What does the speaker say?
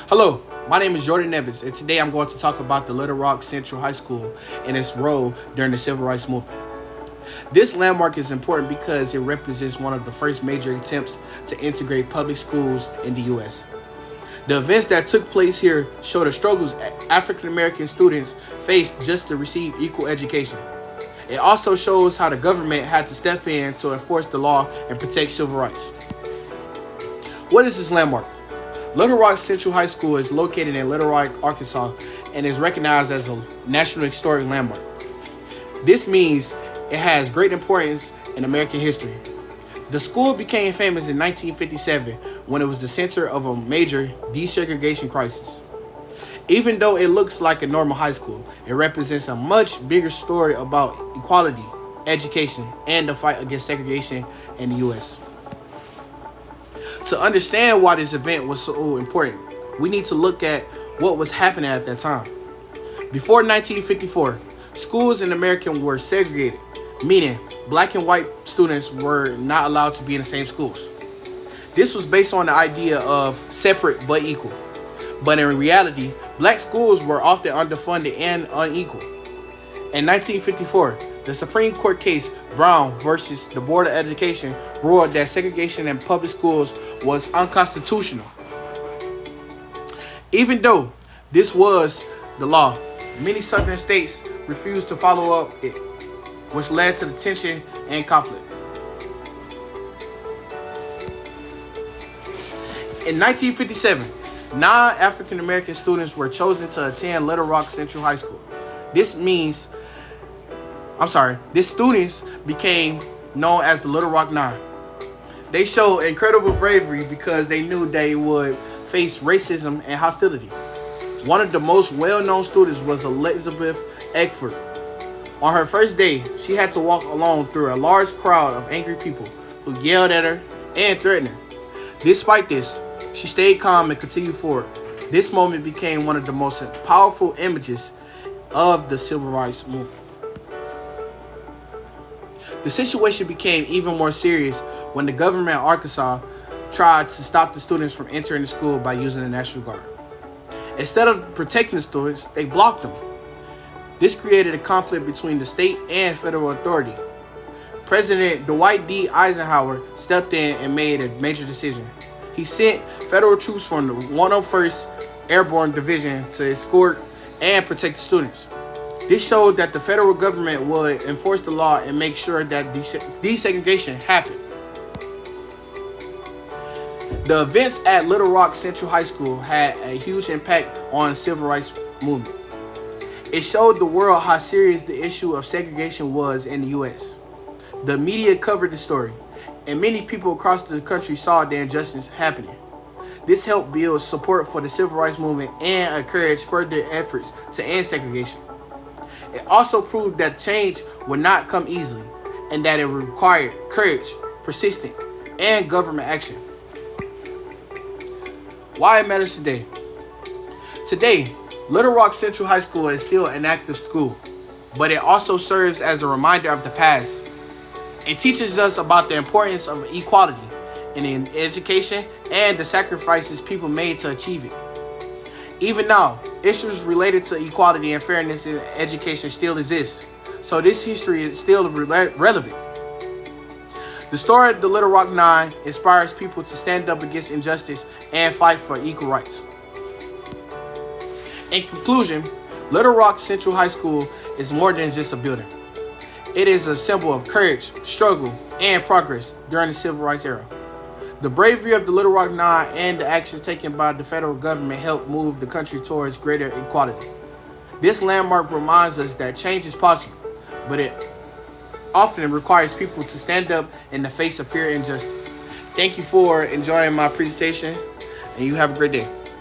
Hello, my name is Jordan Evans, and today I'm going to talk about the Little Rock Central High School and its role during the Civil Rights Movement. This landmark is important because it represents one of the first major attempts to integrate public schools in the U.S. The events that took place here show the struggles African American students faced just to receive equal education. It also shows how the government had to step in to enforce the law and protect civil rights. What is this landmark? Little Rock Central High School is located in Little Rock, Arkansas, and is recognized as a National Historic Landmark. This means it has great importance in American history. The school became famous in 1957 when it was the center of a major desegregation crisis. Even though it looks like a normal high school, it represents a much bigger story about equality, education, and the fight against segregation in the U.S. To understand why this event was so important, we need to look at what was happening at that time. Before 1954, schools in America were segregated, meaning black and white students were not allowed to be in the same schools. This was based on the idea of separate but equal. But in reality, black schools were often underfunded and unequal. In 1954, the Supreme Court case Brown versus the Board of Education ruled that segregation in public schools was unconstitutional. Even though this was the law, many southern states refused to follow up it, which led to the tension and conflict. In 1957, 9 African American students were chosen to attend Little Rock Central High School. These students became known as the Little Rock Nine. They showed incredible bravery because they knew they would face racism and hostility. One of the most well-known students was Elizabeth Eckford. On her first day, she had to walk alone through a large crowd of angry people who yelled at her and threatened her. Despite this, she stayed calm and continued forward. This moment became one of the most powerful images of the Civil Rights Movement. The situation became even more serious when the government of Arkansas tried to stop the students from entering the school by using the National Guard. Instead of protecting the students, they blocked them. This created a conflict between the state and federal authority. President Dwight D. Eisenhower stepped in and made a major decision. He sent federal troops from the 101st Airborne Division to escort and protect the students. This showed that the federal government would enforce the law and make sure that desegregation happened. The events at Little Rock Central High School had a huge impact on the Civil Rights Movement. It showed the world how serious the issue of segregation was in the U.S. The media covered the story, and many people across the country saw the injustice happening. This helped build support for the Civil Rights Movement and encouraged further efforts to end segregation. It also proved that change would not come easily and that it required courage, persistence, and government action. Why it matters today. Today, Little Rock Central High School is still an active school, but it also serves as a reminder of the past. It teaches us about the importance of equality in education and the sacrifices people made to achieve it. Even now, issues related to equality and fairness in education still exist, so this history is still relevant. The story of the Little Rock Nine inspires people to stand up against injustice and fight for equal rights. In conclusion, Little Rock Central High School is more than just a building. It is a symbol of courage, struggle, and progress during the Civil Rights era. The bravery of the Little Rock Nine and the actions taken by the federal government helped move the country towards greater equality. This landmark reminds us that change is possible, but it often requires people to stand up in the face of fear and injustice. Thank you for enjoying my presentation, and you have a great day.